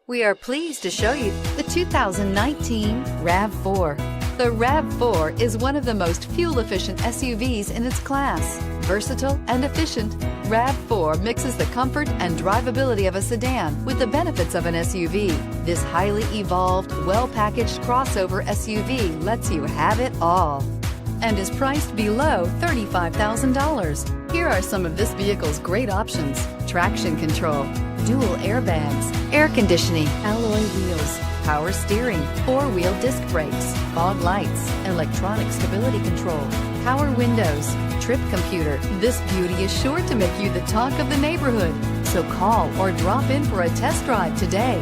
We are pleased to show you the 2019 RAV4. The RAV4 is one of the most fuel-efficient SUVs in its class. Versatile and efficient, RAV4 mixes the comfort and drivability of a sedan with the benefits of an SUV. This highly evolved, well-packaged crossover SUV lets you have it all and is priced below $35,000. Here are some of this vehicle's great options: traction control, dual airbags, air conditioning, alloy wheels, power steering, four-wheel disc brakes, fog lights, electronic stability control, power windows, trip computer. This beauty is sure to make you the talk of the neighborhood. So call or drop in for a test drive today.